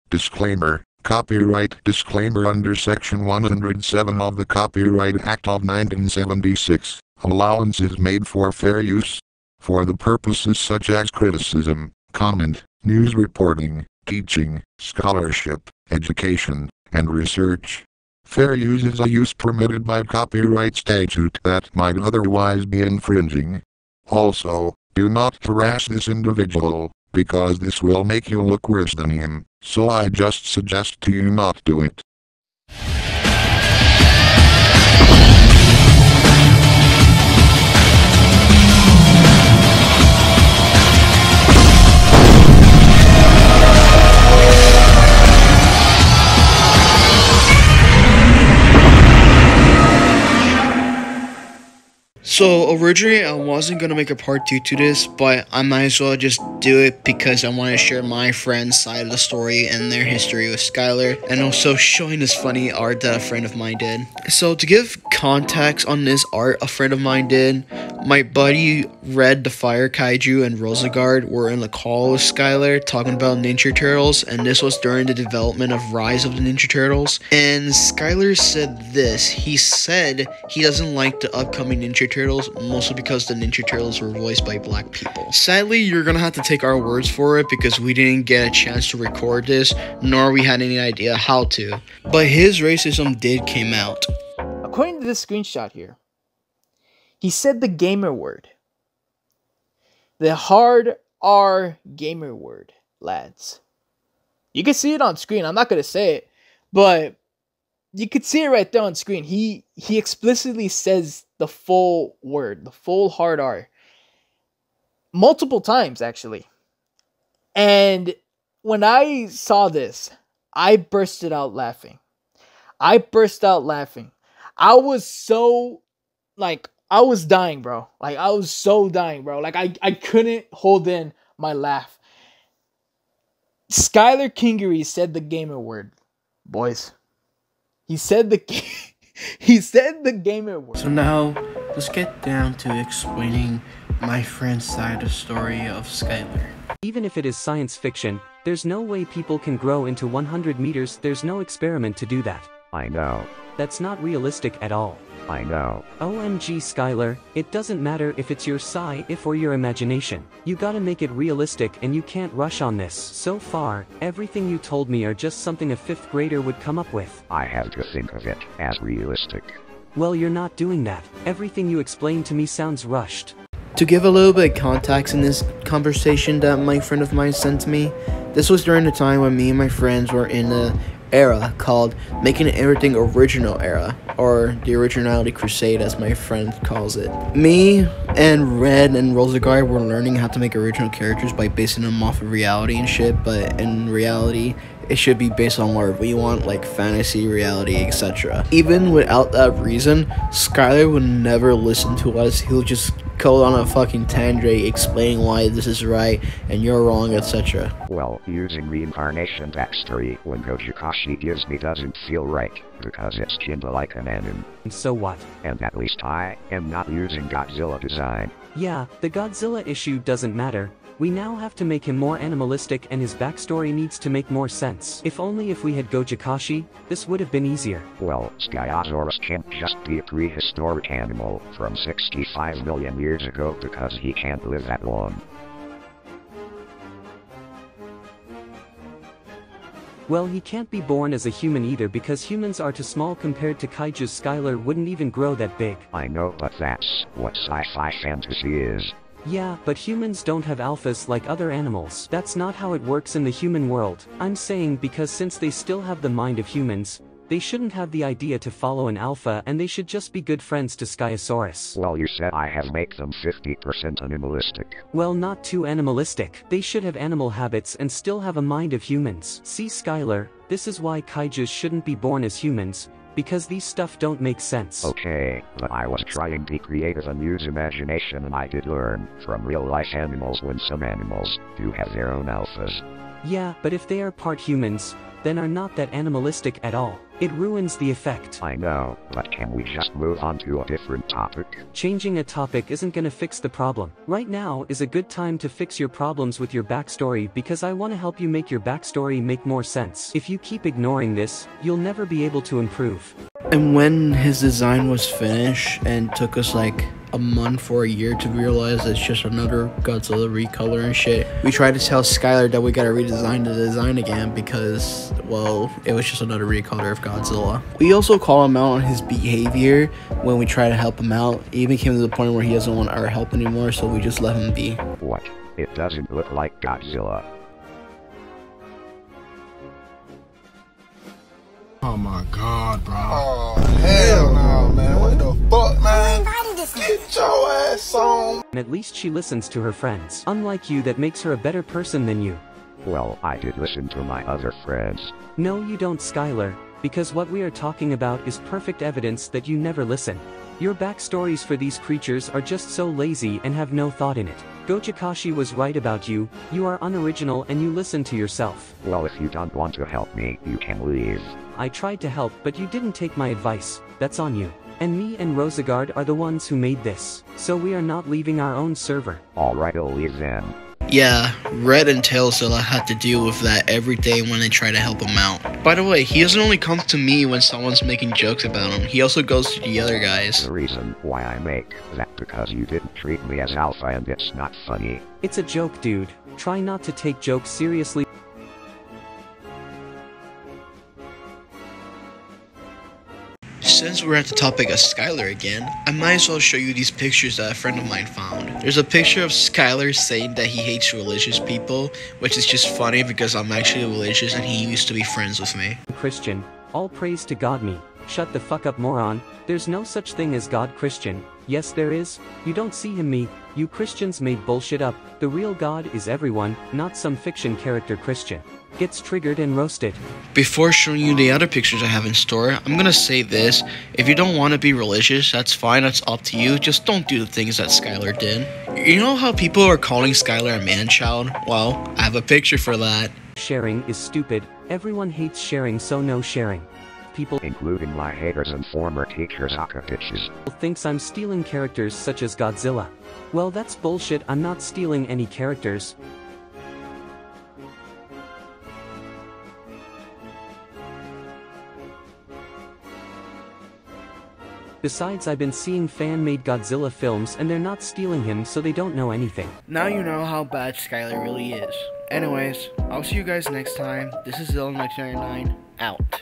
Disclaimer. Copyright disclaimer under Section 107 of the Copyright Act of 1976. Allowance is made for fair use. For the purposes such as criticism, comment, news reporting, teaching, scholarship, education, and research. Fair use is a use permitted by copyright statute that might otherwise be infringing. Also, do not harass this individual, because this will make you look worse than him, so I just suggest to you not do it. So originally I wasn't going to make a part 2 to this, but I might as well just do it because I want to share my friend's side of the story and their history with Skyyler, and also showing this funny art that a friend of mine did. So to give context on this art a friend of mine did, my buddy Red the Fire Kaiju and Rosagard were in the call with Skyyler talking about Ninja Turtles, and this was during the development of Rise of the Ninja Turtles. And Skyyler said this: he said he doesn't like the upcoming Ninja Turtles, mostly because the Ninja Turtles were voiced by black people. Sadly, you're gonna have to take our words for it because we didn't get a chance to record this, nor we had any idea how to. But his racism did come out. According to this screenshot here, he said the gamer word. The hard R gamer word, lads. You can see it on screen. I'm not gonna say it, but you could see it right there on screen. He explicitly says the full word, the full hard R. Multiple times, actually. And when I saw this, I bursted out laughing. I was so, I was dying, bro. I was so dying, bro. I couldn't hold in my laugh. Skyyler Kingery said the gamer word, boys. He said the gamer word. So now, let's get down to explaining my friend's side of the story of Skyyler. Even if it is science fiction, there's no way people can grow into 100 meters. There's no experiment to do that. I know. That's not realistic at all. I know. OMG Skyyler, it doesn't matter if it's your if or your imagination. You gotta make it realistic, and you can't rush on this. So far, everything you told me are just something a 5th grader would come up with. I have to think of it as realistic. Well, you're not doing that. Everything you explained to me sounds rushed. To give a little bit of context in this conversation that my friend of mine sent to me, this was during the time when me and my friends were in a era called Making Everything Original era, or the Originality Crusade as my friend calls it. Me and Red and Rosagard were learning how to make original characters by basing them off of reality and shit, but in reality it should be based on whatever we want, like fantasy, reality, etc. Even without that reason, Skyyler would never listen to us. He'll just go on a fucking tangent explaining why this is right and you're wrong, etc. Well, using reincarnation backstory when Gojikashi gives me doesn't feel right, because it's kinda like an anime. And so what? And at least I am not using Godzilla design. Yeah, the Godzilla issue doesn't matter. We now have to make him more animalistic, and his backstory needs to make more sense. If only if we had Gojikashi, this would have been easier. Well, Skyosaurus can't just be a prehistoric animal from 65 million years ago because he can't live that long. Well, he can't be born as a human either because humans are too small compared to Kaiju's. Skyyler wouldn't even grow that big. I know, but that's what sci-fi fantasy is. Yeah, but humans don't have alphas like other animals. That's not how it works in the human world. I'm saying because since they still have the mind of humans, they shouldn't have the idea to follow an alpha, and they should just be good friends to Skyosaurus. Well, you said I have make them 50% animalistic. Well, not too animalistic. They should have animal habits and still have a mind of humans. See, Skyyler, this is why kaijus shouldn't be born as humans, because these stuff don't make sense. Okay, but I was trying to be creative and use imagination, and I did learn from real-life animals when some animals do have their own alphas. Yeah, but if they are part humans, then are not that animalistic at all. It ruins the effect. I know, but can we just move on to a different topic? Changing a topic isn't gonna fix the problem. Right now is a good time to fix your problems with your backstory because I want to help you make your backstory make more sense. If you keep ignoring this, you'll never be able to improve. And when his design was finished and took us like a month or a year to realize it's just another Godzilla recolor and shit, we tried to tell Skyyler that we gotta redesign the design again because, well, it was just another recolor of Godzilla. We also call him out on his behavior when we try to help him out. It even came to the point where he doesn't want our help anymore, so we just let him be. What? It doesn't look like Godzilla. Oh my god, bro. Oh, hell no, man. What the fuck, man? Get your ass on. And at least she listens to her friends. Unlike you, that makes her a better person than you. Well, I did listen to my other friends. No, you don't, Skyyler, because what we are talking about is perfect evidence that you never listen. Your backstories for these creatures are just so lazy and have no thought in it. Gojikashi was right about you, you are unoriginal and you listen to yourself. Well, if you don't want to help me, you can leave. I tried to help, but you didn't take my advice. That's on you. And me and Rosegard are the ones who made this. So we are not leaving our own server. Alright, I'll leave then. Yeah, Red and Tailzilla had to deal with that every day when they try to help him out. By the way, he doesn't only come to me when someone's making jokes about him, he also goes to the other guys. The reason why I make that because you didn't treat me as alpha and it's not funny. It's a joke, dude. Try not to take jokes seriously. Since we're at the topic of Skyyler again, I might as well show you these pictures that a friend of mine found. There's a picture of Skyyler saying that he hates religious people, which is just funny because I'm actually religious and he used to be friends with me. Christian, all praise to God me. Shut the fuck up, moron. There's no such thing as God Christian. Yes there is. You don't see him me. You Christians made bullshit up. The real God is everyone, not some fiction character Christian. Gets triggered and roasted. Before showing you the other pictures I have in store, I'm gonna say this. If you don't want to be religious, that's fine, that's up to you. Just don't do the things that Skyyler did. You know how people are calling Skyyler a man-child? Well, I have a picture for that. Sharing is stupid. Everyone hates sharing, so no sharing. People, including my haters and former teachers, bitches, thinks I'm stealing characters such as Godzilla. Well, that's bullshit. I'm not stealing any characters. Besides, I've been seeing fan-made Godzilla films and they're not stealing him, so they don't know anything. Now you know how bad Skyyler really is. Anyways, I'll see you guys next time. This is Dylan1999, out.